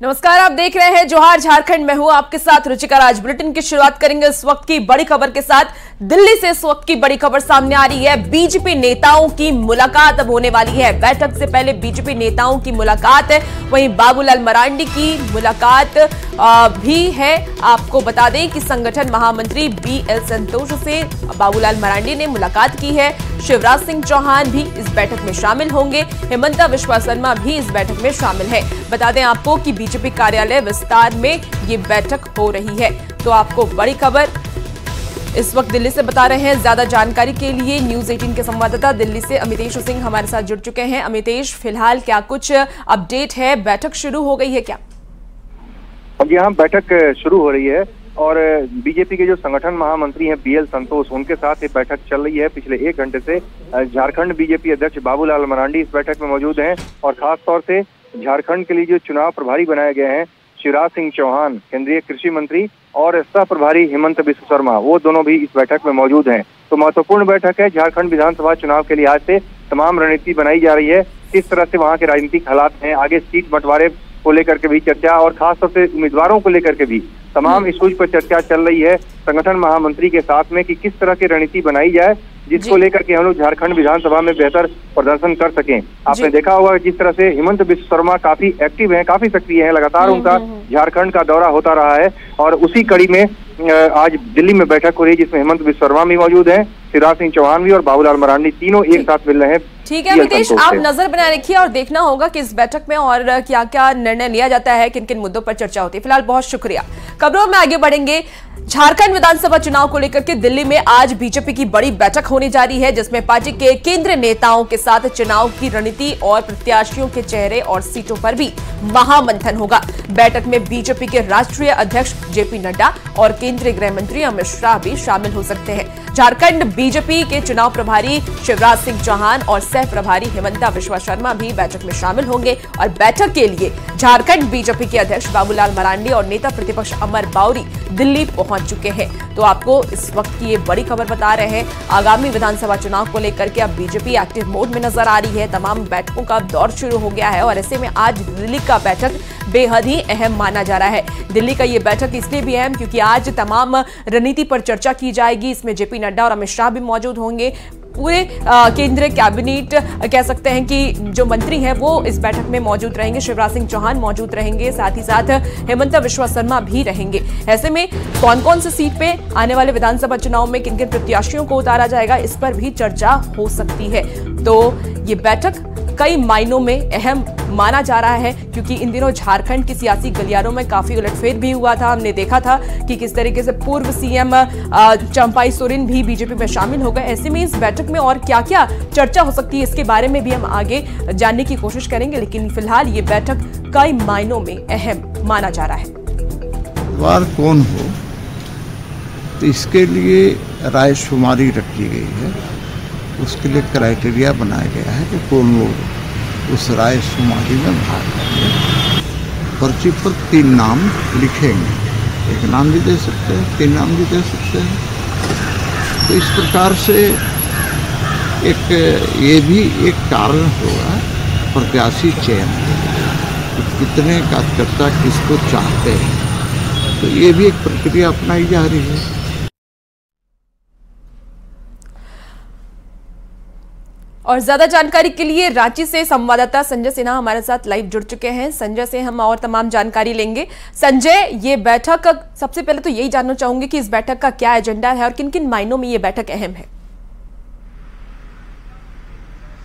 नमस्कार, आप देख रहे हैं जोहार झारखंड। मैं हूं आपके साथ रुचिका। आज बुलेटिन की शुरुआत करेंगे इस वक्त की बड़ी खबर के साथ। दिल्ली से इस वक्त की बड़ी खबर सामने आ रही है। बीजेपी नेताओं की मुलाकात अब होने वाली है। बैठक से पहले बीजेपी नेताओं की मुलाकात है, वहीं बाबूलाल मरांडी की मुलाकात भी है। आपको बता दें कि संगठन महामंत्री BL संतोष से बाबूलाल मरांडी ने मुलाकात की है। शिवराज सिंह चौहान भी इस बैठक में शामिल होंगे। हेमंता बिस्वा शर्मा भी इस बैठक में शामिल है। बता दें आपको कि बीजेपी कार्यालय विस्तार में ये बैठक हो रही है। तो आपको बड़ी खबर इस वक्त दिल्ली से बता रहे हैं। ज्यादा जानकारी के लिए न्यूज 18 के संवाददाता दिल्ली से अमितेश सिंह हमारे साथ जुड़ चुके हैं। अमितेश, फिलहाल क्या कुछ अपडेट है? बैठक शुरू हो गई है क्या? अब यहाँ बैठक शुरू हो रही है और बीजेपी के जो संगठन महामंत्री हैं BL संतोष, उनके साथ ये बैठक चल रही है। पिछले 1 घंटे से झारखंड बीजेपी अध्यक्ष बाबूलाल मरांडी इस बैठक में मौजूद हैं और खास तौर से झारखंड के लिए जो चुनाव प्रभारी बनाए गए हैं शिवराज सिंह चौहान, केंद्रीय कृषि मंत्री, और सह प्रभारी हेमंत बिस्वा शर्मा, वो दोनों भी इस बैठक में मौजूद हैं। तो महत्वपूर्ण बैठक है। झारखंड विधानसभा चुनाव के लिए आज से तमाम रणनीति बनाई जा रही है। किस तरह से वहाँ के राजनीतिक हालात हैं, आगे सीट बंटवारे को लेकर के भी चर्चा और खासतौर से उम्मीदवारों को लेकर के भी तमाम इश्यूज पर चर्चा चल रही है संगठन महामंत्री के साथ में कि किस तरह की रणनीति बनाई जाए जिसको लेकर के हम लोग झारखंड विधानसभा में बेहतर प्रदर्शन कर सकें। आपने देखा होगा जिस तरह से हेमंत बिस्वा शर्मा काफी एक्टिव हैं, काफी सक्रिय हैं, लगातार उनका झारखंड का दौरा होता रहा है और उसी कड़ी में आज दिल्ली में बैठक हो रही है जिसमें हेमंत बिस्वा शर्मा भी मौजूद हैं, शिवराज सिंह चौहान भी और बाबूलाल मरांडी, तीनों एक साथ मिल रहे हैं। ठीक है अमितेश, आप नजर बनाए रखिए और देखना होगा कि इस बैठक में और क्या क्या निर्णय लिया जाता है, किन किन मुद्दों पर चर्चा होती है। फिलहाल बहुत शुक्रिया। खबरों में आगे बढ़ेंगे। झारखंड विधानसभा चुनाव को लेकर के दिल्ली में आज बीजेपी की बड़ी बैठक होने जा रही है जिसमें पार्टी के केंद्रीय नेताओं के साथ चुनाव की रणनीति और प्रत्याशियों के चेहरे और सीटों पर भी महामंथन होगा। बैठक में बीजेपी के राष्ट्रीय अध्यक्ष JP नड्डा और केंद्रीय गृह मंत्री अमित शाह भी शामिल हो सकते हैं। झारखंड बीजेपी के चुनाव प्रभारी शिवराज सिंह चौहान और सह प्रभारी हेमंता बिस्वा शर्मा भी बैठक में शामिल होंगे और बैठक के लिए झारखंड बीजेपी के अध्यक्ष बाबूलाल मरांडी और नेता प्रतिपक्ष अमर बाउरी दिल्ली पहुंच चुके हैं। तो आपको इस वक्त की ये बड़ी खबर बता रहे हैं। आगामी विधानसभा चुनाव को लेकर के अब बीजेपी एक्टिव मोड में नजर आ रही है। तमाम बैठकों का दौर शुरू हो गया है और ऐसे में आज दिल्ली का बैठक बेहद ही अहम माना जा रहा है। दिल्ली का ये बैठक इसलिए भी अहम क्योंकि आज तमाम रणनीति पर चर्चा की जाएगी। इसमें JP नड्डा और अमित शाह भी मौजूद होंगे। पूरे केंद्रीय कैबिनेट कह सकते हैं कि जो मंत्री हैं वो इस बैठक में मौजूद रहेंगे। शिवराज सिंह चौहान मौजूद रहेंगे, साथ ही साथ हेमंता बिस्वा शर्मा भी रहेंगे। ऐसे में कौन कौन से सीट पे आने वाले विधानसभा चुनाव में किन किन प्रत्याशियों को उतारा जाएगा, इस पर भी चर्चा हो सकती है। तो ये बैठक कई मायनों में अहम माना जा रहा है क्योंकि इन दिनों झारखंड की सियासी गलियारों में काफी उलटफेर भी हुआ था। हमने देखा था कि किस तरीके से पूर्व CM चंपाई सोरेन भी बीजेपी में शामिल हो गए। ऐसे में इस बैठक में और क्या क्या चर्चा हो सकती है इसके बारे में भी हम आगे जानने की कोशिश करेंगे, लेकिन फिलहाल ये बैठक कई मायनों में अहम माना जा रहा है। कौन हो तो इसके लिए रायशुमारी रखी गई है, उसके लिए क्राइटेरिया बनाया गया है कि कौन लोग उस रायशुमारी में भाग लेंगे। पर्ची पर 3 नाम लिखेंगे, एक नाम भी दे सकते हैं, 3 नाम भी दे सकते हैं। तो इस प्रकार से ये भी एक कारण होगा प्रत्याशी चयन कि कितने का चर्चा किसको चाहते हैं। तो ये भी एक प्रक्रिया अपनाई जा रही है। और ज्यादा जानकारी के लिए रांची से संवाददाता संजय सिन्हा हमारे साथ लाइव जुड़ चुके हैं। संजय से हम और तमाम जानकारी लेंगे। संजय, ये बैठक, सबसे पहले तो यही जानना चाहूंगी कि इस बैठक का क्या एजेंडा है और किन किन मायनों में ये बैठक अहम है।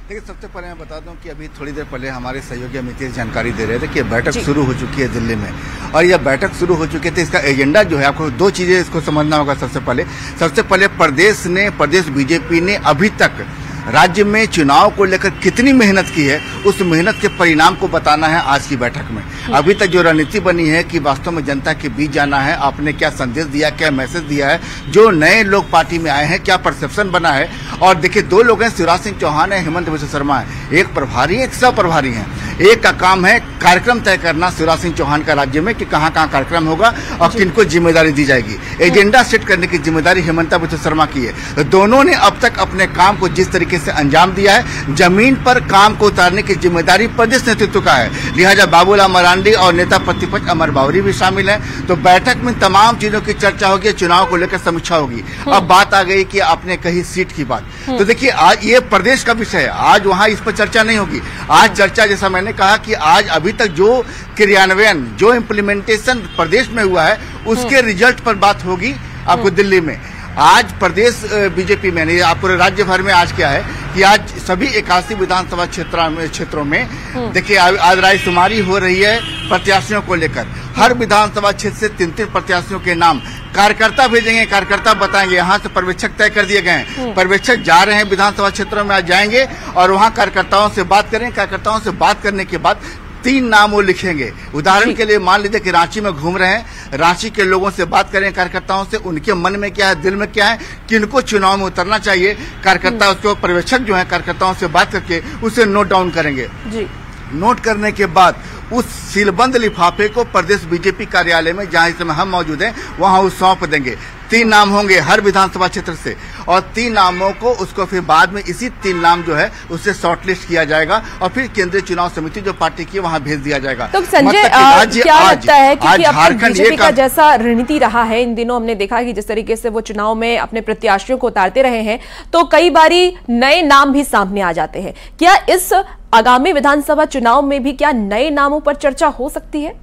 देखिए, सबसे पहले मैं बता दूं कि अभी थोड़ी देर पहले हमारे सहयोगी अमितेश जानकारी दे रहे थे कि बैठक शुरू हो चुकी है दिल्ली में और यह बैठक शुरू हो चुकी है। तो इसका एजेंडा जो है, आपको 2 चीजें इसको समझना होगा। सबसे पहले प्रदेश बीजेपी ने अभी तक राज्य में चुनाव को लेकर कितनी मेहनत की है, उस मेहनत के परिणाम को बताना है आज की बैठक में। अभी तक जो रणनीति बनी है कि वास्तव में जनता के बीच जाना है, आपने क्या संदेश दिया, क्या मैसेज दिया है, जो नए लोग पार्टी में आए हैं क्या परसेप्शन बना है। और देखिए, 2 लोग हैं, शिवराज सिंह चौहान है, हेमंत बिस्वा शर्मा है। एक प्रभारी एक सह प्रभारी हैं। एक का काम है कार्यक्रम तय करना शिवराज सिंह चौहान का राज्य में कि कहाँ कहाँ कार्यक्रम होगा और किनको जिम्मेदारी दी जाएगी। एजेंडा सेट करने की जिम्मेदारी हेमंता बिस्वा शर्मा की है। दोनों ने अब तक अपने काम को जिस तरीके से अंजाम दिया है, जमीन पर काम को उतारने की जिम्मेदारी प्रदेश नेतृत्व का है। लिहाजा बाबूलाल मरांडी और नेता प्रतिपक्ष अमर बावरी भी शामिल हैं। तो बैठक में तमाम चीजों की चर्चा होगी, चुनाव को लेकर समीक्षा होगी। अब बात आ गई कि आपने कही सीट की बात, तो देखिए आज ये प्रदेश का विषय है, आज वहां इस पर चर्चा नहीं होगी। आज चर्चा, जैसा मैंने कहा कि आज अभी तक जो क्रियान्वयन, जो इम्प्लीमेंटेशन प्रदेश में हुआ है, उसके रिजल्ट पर बात होगी आपको दिल्ली में। आज प्रदेश बीजेपी में नहीं, आप पूरे राज्य भर में आज क्या है कि आज सभी 81 विधानसभा क्षेत्रों में देखिए आज रायशुमारी हो रही है प्रत्याशियों को लेकर। हर विधानसभा क्षेत्र से 3-3 प्रत्याशियों के नाम कार्यकर्ता भेजेंगे, कार्यकर्ता बताएंगे। यहाँ से पर्यवेक्षक तय कर दिए गए हैं, पर्यवेक्षक जा रहे हैं विधानसभा क्षेत्रों में, आज जाएंगे और वहाँ कार्यकर्ताओं से बात करेंगे। कार्यकर्ताओं से बात करने के बाद 3 नाम वो लिखेंगे। उदाहरण के लिए मान लीजिए कि रांची में घूम रहे हैं, रांची के लोगों से बात करें, कार्यकर्ताओं से, उनके मन में क्या है, दिल में क्या है, किनको चुनाव में उतरना चाहिए। कार्यकर्ता उसको पर्यवेक्षक जो है कार्यकर्ताओं से बात करके उसे नोट डाउन करेंगे। नोट करने के बाद उस सीलबंद लिफाफे को प्रदेश बीजेपी कार्यालय में, जहां इस समय हम मौजूद हैं, वहां उस सौंप देंगे। 3 नाम होंगे हर विधानसभा क्षेत्र से और 3 नामों को उसको फिर बाद में इसी 3 नाम जो है उससे शॉर्टलिस्ट किया जाएगा और फिर केंद्रीय चुनाव समिति जो पार्टी की वहां भेज दिया जाएगा। तो संजय क्या लगता है कि बीजेपी का जैसा रणनीति रहा है इन दिनों, हमने देखा कि जिस तरीके से वो चुनाव में अपने प्रत्याशियों को उतारते रहे हैं, तो कई बारी नए नाम भी सामने आ जाते हैं। क्या इस आगामी विधानसभा चुनाव में भी क्या नए नामों पर चर्चा हो सकती है?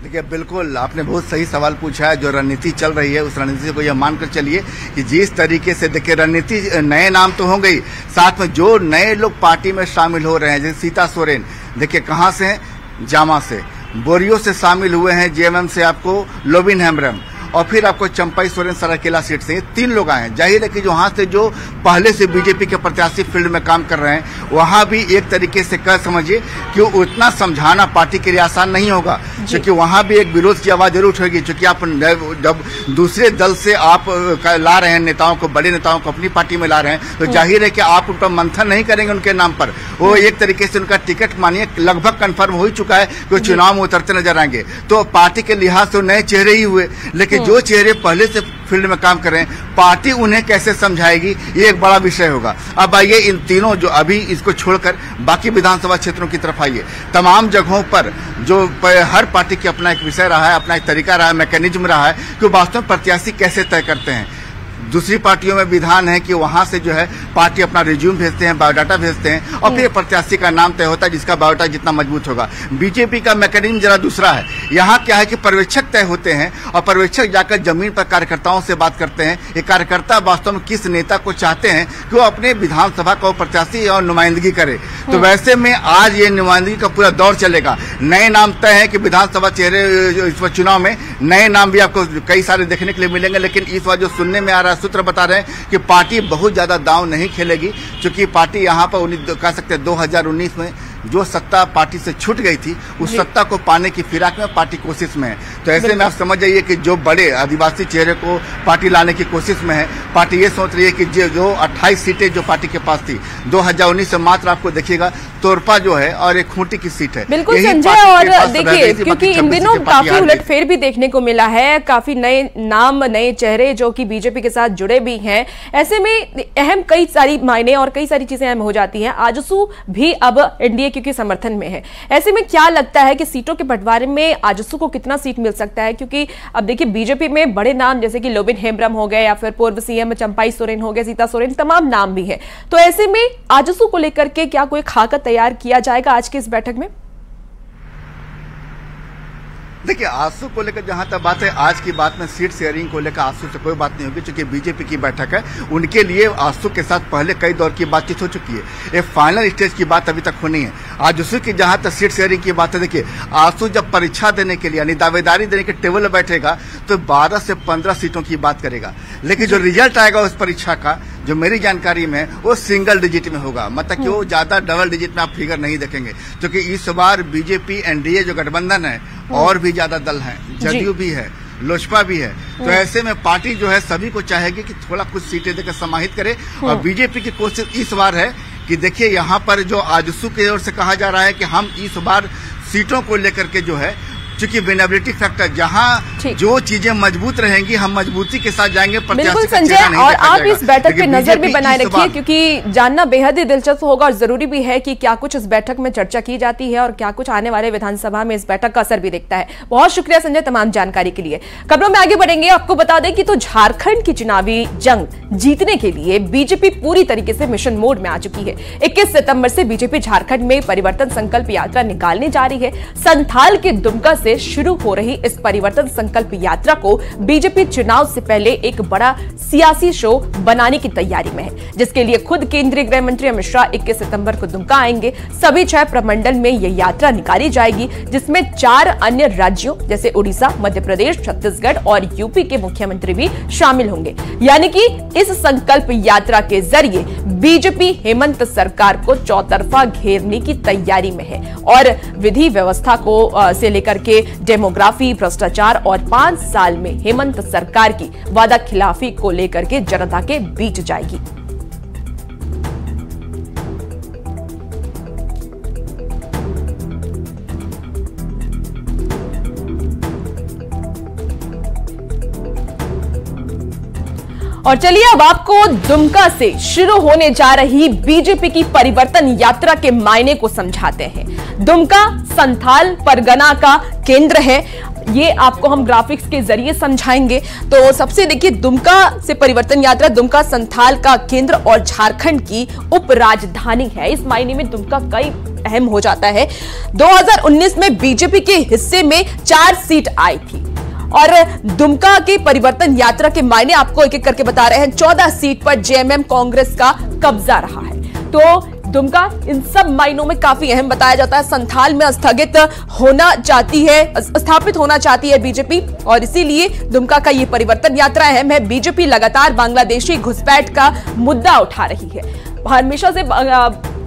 देखिए बिल्कुल आपने बहुत सही सवाल पूछा है। जो रणनीति चल रही है उस रणनीति को यह मानकर चलिए कि जिस तरीके से देखिए रणनीति, नए नाम तो हो गई, साथ में जो नए लोग पार्टी में शामिल हो रहे हैं, जैसे सीता सोरेन, देखिए कहाँ से हैं, जामा से, बोरियो से शामिल हुए हैं, जेएमएम से आपको लोबिन हेम्ब्रम, और फिर आपको चंपाई सोरेन सरायकेला सीट से, ये 3 लोग आए हैं। जाहिर है कि जो वहां से जो पहले से बीजेपी के प्रत्याशी फील्ड में काम कर रहे हैं, वहां भी एक तरीके से कह समझिए कि उतना समझाना पार्टी के लिए आसान नहीं होगा, क्योंकि वहां भी एक विरोध की आवाज जरूर उठेगी। क्योंकि आप जब दूसरे दल से आप ला रहे हैं नेताओं को, बड़े नेताओं को अपनी पार्टी में ला रहे हैं, तो जाहिर है कि आप उन पर मंथन नहीं करेंगे उनके नाम पर। वो एक तरीके से उनका टिकट मानिए लगभग कन्फर्म हो ही चुका है कि चुनाव में उतरते नजर आएंगे। तो पार्टी के लिहाज से नए चेहरे ही हुए, लेकिन जो चेहरे पहले से फील्ड में काम कर रहे हैं, पार्टी उन्हें कैसे समझाएगी, ये एक बड़ा विषय होगा। अब आइए इन तीनों, जो अभी इसको छोड़कर बाकी विधानसभा क्षेत्रों की तरफ आइए। तमाम जगहों पर जो हर पार्टी की अपना एक विषय रहा है, अपना एक तरीका रहा है, मैकेनिज्म रहा है कि वास्तव में प्रत्याशी कैसे तय करते हैं। दूसरी पार्टियों में विधान है कि वहां से जो है पार्टी अपना रिज्यूम भेजते हैं, बायोडाटा भेजते हैं और फिर प्रत्याशी का नाम तय होता है, जिसका बायोडाटा जितना मजबूत होगा। बीजेपी का मैकेनिज्म जरा दूसरा है। यहाँ क्या है कि पर्यवेक्षक तय होते हैं और पर्यवेक्षक जाकर जमीन पर कार्यकर्ताओं से बात करते हैं। ये कार्यकर्ता वास्तव में किस नेता को चाहते हैं कि वो अपने विधानसभा का प्रत्याशी और नुमाइंदगी करे। तो वैसे में आज ये नुमाइंदगी का पूरा दौर चलेगा। नए नाम तय है कि विधानसभा चेहरे इस चुनाव में नए नाम भी आपको कई सारे देखने के लिए मिलेंगे, लेकिन इस बार जो सुनने में आ रहा है, सूत्र बता रहे हैं कि पार्टी बहुत ज्यादा दांव नहीं खेलेगी, क्योंकि पार्टी यहां पर कह सकते हैं 2019 में जो सत्ता पार्टी से छूट गई थी, उस सत्ता को पाने की फिराक में पार्टी कोशिश में है। तो ऐसे में आप समझ जाइए कि जो बड़े आदिवासी चेहरे को पार्टी लाने की कोशिश में है, पार्टी ये सोच रही है कि जो 28 सीटें जो पार्टी के पास थी 2019 से मात्र आपको देखिएगा तोरपा जो है और एक खूंटी की सीट है। बिल्कुल संजय, और देखिए क्योंकि इन दिनों काफी उलटफेर भी देखने को मिला है, काफी नए नाम, नए चेहरे जो कि बीजेपी के साथ जुड़े भी हैं। ऐसे में अहम कई सारी मायने और कई सारी चीजें अहम हो जाती हैं। आजसू भी अब एनडीए क्योंकि समर्थन में है, ऐसे में क्या लगता है कि सीटों के बंटवारे में आजसू को कितना सीट मिल सकता है? क्योंकि अब देखिए बीजेपी में बड़े नाम जैसे कि लोबिन हेम्ब्रम हो गए या फिर पूर्व सीएम चंपाई सोरेन हो गए, सीता सोरेन, तमाम नाम भी है। तो ऐसे में आजसू को लेकर के क्या कोई खाका तैयार किया जाएगा आज की इस बैठक में? देखिए आजसू को लेकर जहां तक बात है, आज की बात में सीट शेयरिंग को लेकर आजसू से कोई बात नहीं होगी, क्योंकि बीजेपी की बैठक है। उनके लिए आजसू के साथ पहले कई दौर की बातचीत हो चुकी है। एक फाइनल स्टेज की बात अभी तक होनी है। आजसू की जहां तक सीट शेयरिंग की बात है, देखिए आजसू जब परीक्षा देने के लिए यानी दावेदारी देने के टेबल में बैठेगा तो 12 से 15 सीटों की बात करेगा, लेकिन जो रिजल्ट आएगा उस परीक्षा का, जो मेरी जानकारी में, वो सिंगल डिजिट में होगा। मतलब कि वो ज्यादा डबल डिजिट में आप फिगर नहीं देखेंगे, क्योंकि इस बार बीजेपी एनडीए जो गठबंधन है और भी ज्यादा दल हैं, जदयू भी है, लोजपा भी है। तो ऐसे में पार्टी जो है सभी को चाहेगी कि थोड़ा कुछ सीटें देकर समाहित करे। और बीजेपी की कोशिश इस बार है कि देखिए यहाँ पर जो आजसू की ओर से कहा जा रहा है कि हम इस बार सीटों को लेकर के जो है, चूंकि विनेबिलिटी फैक्टर जहां जो चीजें मजबूत रहेंगी हम मजबूती के साथ जाएंगे। बिल्कुल संजय, और आप इस बैठक पे नजर भी बनाए रखिए, क्योंकि जानना बेहद ही दिलचस्प होगा और जरूरी भी है कि क्या कुछ इस बैठक में चर्चा की जाती है और क्या कुछ आने वाले विधानसभा में इस बैठक का असर भी दिखता है। बहुत शुक्रिया संजय तमाम जानकारी के लिए। खबरों में आगे बढ़ेंगे, आपको बता दें कि तो झारखंड की चुनावी जंग जीतने के लिए बीजेपी पूरी तरीके से मिशन मोड में आ चुकी है। 21 सितंबर से बीजेपी झारखंड में परिवर्तन संकल्प यात्रा निकालने जा रही है। संथाल के दुमका से शुरू हो रही इस परिवर्तन संकल्प यात्रा को बीजेपी चुनाव से पहले एक बड़ा सियासी शो बनाने की तैयारी में है, जिसके लिए खुद केंद्रीय गृह मंत्री अमित शाह 21 सितंबर को दुमका आएंगे। सभी 6 प्रमंडल में यह यात्रा निकाली जाएगी, जिसमें 4 अन्य राज्यों जैसे उड़ीसा, मध्य प्रदेश, छत्तीसगढ़ और यूपी के मुख्यमंत्री भी शामिल होंगे। यानी कि इस संकल्प यात्रा के जरिए बीजेपी हेमंत सरकार को चौतरफा घेरने की तैयारी में है और विधि व्यवस्था को से लेकर के डेमोग्राफी, भ्रष्टाचार और 5 साल में हेमंत सरकार की वादा खिलाफी को लेकर के जनता के बीच जाएगी। और चलिए अब आपको दुमका से शुरू होने जा रही बीजेपी की परिवर्तन यात्रा के मायने को समझाते हैं। दुमका संथाल परगना का केंद्र है, ये आपको हम ग्राफिक्स के जरिए समझाएंगे। तो सबसे देखिए, दुमका से परिवर्तन यात्रा, दुमका संथाल का केंद्र और झारखंड की उप राजधानी है। इस मायने में दुमका कई अहम हो जाता है। 2019 में बीजेपी के हिस्से में 4 सीट आई थी और दुमका की परिवर्तन यात्रा के मायने आपको एक एक करके बता रहे हैं। 14 सीट पर जेएमएम कांग्रेस का कब्जा रहा है। तो दुमका इन सब मायनों में काफी अहम बताया जाता है। संथाल में स्थापित होना चाहती है बीजेपी और इसीलिए दुमका का ये परिवर्तन यात्रा अहम है। बीजेपी लगातार बांग्लादेशी घुसपैठ का मुद्दा उठा रही है। हमेशा से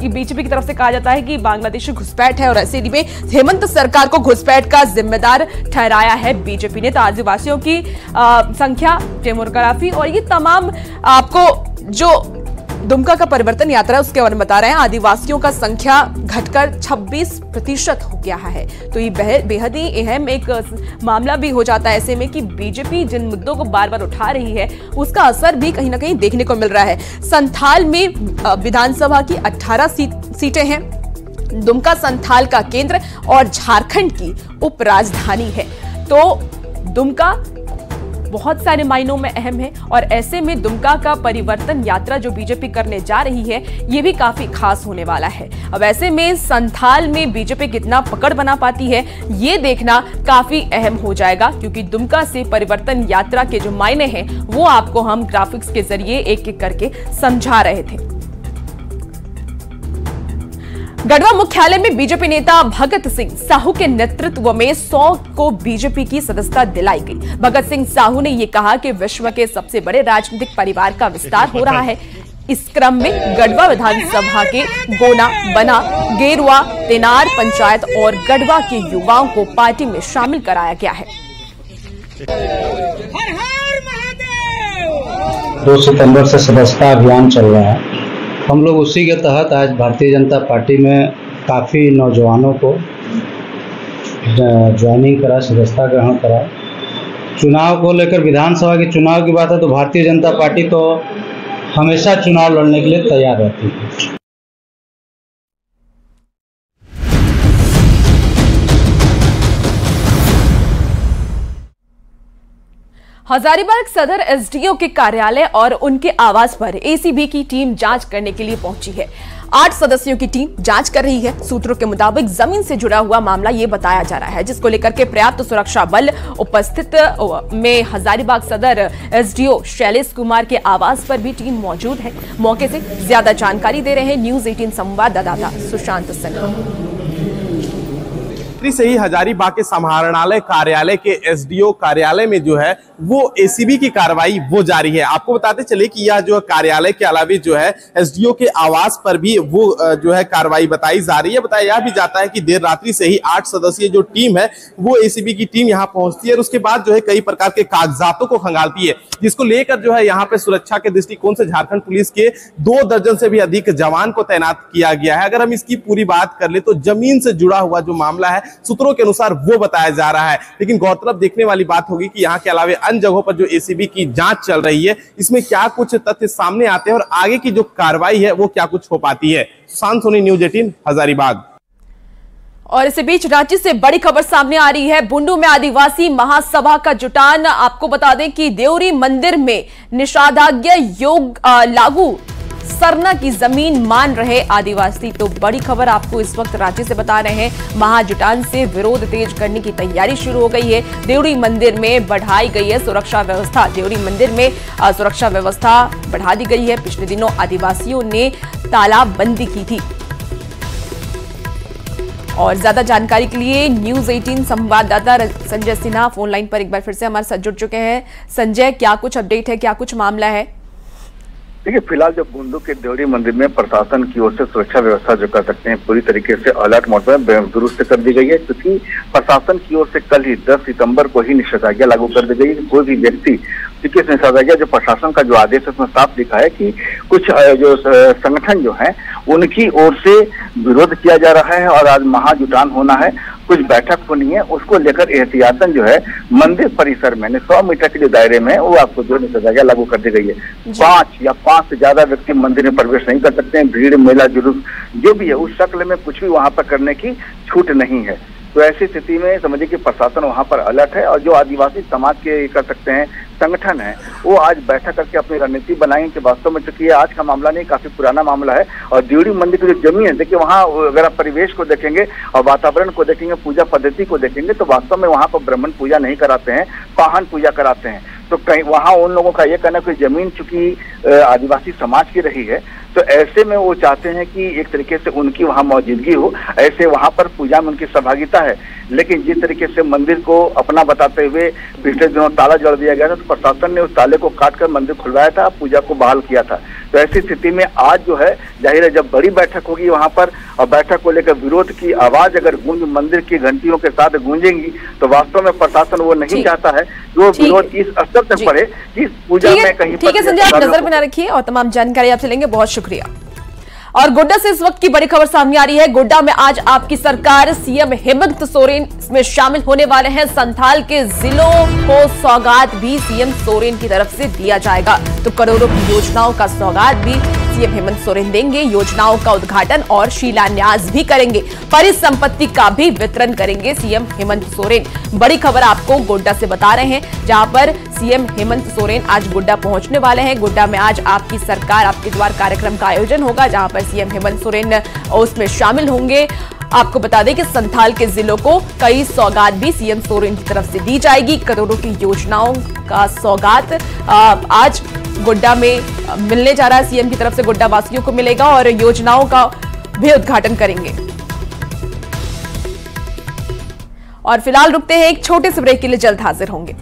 बीजेपी की तरफ से कहा जाता है कि बांग्लादेशी घुसपैठ है और ऐसे में हेमंत सरकार को घुसपैठ का जिम्मेदार ठहराया है बीजेपी ने। तो आदिवासियों की संख्या, डेमोग्राफी और ये तमाम आपको जो दुमका का परिवर्तन यात्रा है उसके बारे में बता रहे हैं। आदिवासियों का संख्या घटकर 26% हो गया है। तो ये बेहद ही अहम एक मामला भी हो जाता है ऐसे में कि बीजेपी जिन मुद्दों को बार बार उठा रही है उसका असर भी कहीं ना कहीं देखने को मिल रहा है। संथाल में विधानसभा की 18 सीटें हैं। दुमका संथाल का केंद्र और झारखंड की उप राजधानी है। तो दुमका बहुत सारे मायनों में अहम है और ऐसे में दुमका का परिवर्तन यात्रा जो बीजेपी करने जा रही है ये भी काफी खास होने वाला है। अब ऐसे में संथाल में बीजेपी कितना पकड़ बना पाती है ये देखना काफी अहम हो जाएगा, क्योंकि दुमका से परिवर्तन यात्रा के जो मायने हैं वो आपको हम ग्राफिक्स के जरिए एक एक करके समझा रहे थे। गढ़वा मुख्यालय में बीजेपी नेता भगत सिंह साहू के नेतृत्व में 100 को बीजेपी की सदस्यता दिलाई गई। भगत सिंह साहू ने यह कहा कि विश्व के सबसे बड़े राजनीतिक परिवार का विस्तार हो रहा है। इस क्रम में गढ़वा विधानसभा के गोना, बना, गेरुआ, तेनार पंचायत और गढ़वा के युवाओं को पार्टी में शामिल कराया गया है। 2 सितंबर से सदस्यता अभियान चल रहा है। हम लोग उसी के तहत आज भारतीय जनता पार्टी में काफ़ी नौजवानों को ज्वाइनिंग करा, सदस्यता ग्रहण करा। चुनाव को लेकर, विधानसभा के चुनाव की बात है तो भारतीय जनता पार्टी तो हमेशा चुनाव लड़ने के लिए तैयार रहती है। हजारीबाग सदर एसडीओ के कार्यालय और उनके आवास पर एसीबी की टीम जांच करने के लिए पहुंची है। 8 सदस्यों की टीम जांच कर रही है। सूत्रों के मुताबिक जमीन से जुड़ा हुआ मामला ये बताया जा रहा है, जिसको लेकर के पर्याप्त सुरक्षा बल उपस्थित में हजारीबाग सदर एसडीओ शैलेश कुमार के आवास पर भी टीम मौजूद है। मौके से ज्यादा जानकारी दे रहे हैं न्यूज 18 संवाददाता सुशांत सिन्हा। रात्रि से ही हजारीबाग के समाहरणालय कार्यालय के एसडीओ कार्यालय में जो है वो एसीबी की कार्रवाई वो जारी है। आपको बताते चले कि यह जो कार्यालय के अलावा जो है एसडीओ के आवास पर भी वो जो है कार्रवाई बताई जा रही है। बताया भी जाता है कि देर रात्रि से ही 8 सदस्यीय जो टीम है वो एसीबी की टीम यहाँ पहुंचती है और उसके बाद जो है कई प्रकार के कागजातों को खंगालती है, जिसको लेकर जो है यहाँ पे सुरक्षा के दृष्टिकोण से झारखंड पुलिस के 2 दर्जन से भी अधिक जवान को तैनात किया गया है। अगर हम इसकी पूरी बात कर ले तो जमीन से जुड़ा हुआ जो मामला है सूत्रों के अनुसार वो बताया जा रहा है। लेकिन गौरतलब देखने वाली बात होगी कि यहाँ के अलावा अन्य जगहों पर जो एसीबी की जांच चल रही है इसमें क्या कुछ तथ्य सामने आते हैं और आगे की जो कार्रवाई है वो क्या कुछ हो पाती है। सुशांत सोनी, न्यूज़ 18 हजारीबाग। और इसी बीच राज्य से बड़ी खबर सामने आ रही है। बुंडू में आदिवासी महासभा का जुटान। आपको बता दें कि देवरी मंदिर में निषेधाज्ञा योग लागू सरना की जमीन मान रहे आदिवासी। तो बड़ी खबर आपको इस वक्त राज्य से बता रहे हैं। महाजुटान से विरोध तेज करने की तैयारी शुरू हो गई है। देवरी मंदिर में बढ़ाई गई है सुरक्षा व्यवस्था। देवरी मंदिर में सुरक्षा व्यवस्था बढ़ा दी गई है। पिछले दिनों आदिवासियों ने तालाबंदी की थी। और ज्यादा जानकारी के लिए न्यूज़ 18 संवाददाता संजय सिन्हा फोन लाइन पर एक बार फिर से हमारे साथ जुड़ चुके हैं। संजय, क्या कुछ अपडेट है, क्या कुछ मामला है? देखिए, फिलहाल जब बुंडू के देवरी मंदिर में प्रशासन की ओर से सुरक्षा व्यवस्था जो कर सकते हैं पूरी तरीके से अलर्ट मोड पर दुरुस्त कर दी गई है, क्योंकि प्रशासन की ओर से कल ही 10 सितंबर को ही निषेधाज्ञा लागू कर दी गई है। कोई भी व्यक्ति, क्योंकि इस निषेधाज्ञा जो प्रशासन का जो आदेश है उसमें साफ लिखा है कि कुछ जो संगठन जो है उनकी ओर से विरोध किया जा रहा है और आज महाजुटान होना है, कुछ बैठक होनी है, उसको लेकर एहतियातन जो है मंदिर परिसर में 100 मीटर के जो दायरे में वो आपको जो निषेधाज्ञा लागू कर दी गई है। 5 से ज्यादा व्यक्ति मंदिर में प्रवेश नहीं कर सकते हैं। भीड़, मेला, जुलूस जो भी है उस शक्ल में कुछ भी वहां पर करने की छूट नहीं है। तो ऐसी स्थिति में समझिए कि प्रशासन वहां पर अलर्ट है और जो आदिवासी समाज के कर सकते हैं संगठन है वो आज बैठक करके अपनी रणनीति बनाएंगे कि वास्तव में चूंकि आज का मामला नहीं, काफी पुराना मामला है। और देवरी मंदिर की जो जमीन है, देखिए वहाँ अगर आप परिवेश को देखेंगे और वातावरण को देखेंगे, पूजा पद्धति को देखेंगे तो वास्तव में वहाँ पर ब्राह्मण पूजा नहीं कराते हैं, पाहन पूजा कराते हैं। तो कहीं वहाँ उन लोगों का ये कहना कि जमीन चूंकि आदिवासी समाज की रही है तो ऐसे में वो चाहते हैं कि एक तरीके से उनकी वहाँ मौजूदगी हो, ऐसे वहाँ पर पूजा में उनकी सहभागिता है। लेकिन जिस तरीके से मंदिर को अपना बताते हुए पिछले दिनों ताला जड़ दिया गया था तो प्रशासन ने उस ताले को काटकर मंदिर खुलवाया था, पूजा को बहाल किया था। तो ऐसी स्थिति में आज जो है जाहिर है जब बड़ी बैठक होगी वहाँ पर और बैठक को लेकर विरोध की आवाज अगर गूंज मंदिर की घंटियों के साथ गूंजेंगी तो वास्तव में प्रशासन वो नहीं चाहता है जो विरोध इस स्तर तक पड़े कि पूजा में कहीं। ठीक है संजय, आप नजर बना रखिए और तमाम जानकारी आपसे लेंगे। बहुत शुक्रिया। और गोड्डा से इस वक्त की बड़ी खबर सामने आ रही है। गोड्डा में आज आपकी सरकार सीएम हेमंत सोरेन इसमें शामिल होने वाले हैं। संथाल के जिलों को सौगात भी सीएम सोरेन की तरफ से दिया जाएगा। तो करोड़ों की योजनाओं का सौगात भी सीएम हेमंत सोरेन देंगे। योजनाओं का उद्घाटन और शिलान्यास भी करेंगे। परिसंपत्ति का भी वितरण करेंगे सीएम हेमंत सोरेन। बड़ी खबर आपको गोड्डा से बता रहे हैं, जहां पर सीएम हेमंत सोरेन आज गोड्डा पहुंचने वाले हैं। गोड्डा में आज आपकी सरकार आपके द्वार कार्यक्रम का आयोजन होगा, जहां पर सीएम हेमंत सोरेन उसमें शामिल होंगे। आपको बता दें कि संथाल के जिलों को कई सौगात भी सीएम सोरेन की तरफ से दी जाएगी। करोड़ों की योजनाओं का सौगात आज गोड्डा में मिलने जा रहा है। सीएम की तरफ से गोड्डा वासियों को मिलेगा और योजनाओं का भी उद्घाटन करेंगे। और फिलहाल रुकते हैं एक छोटे से ब्रेक के लिए, जल्द हाजिर होंगे।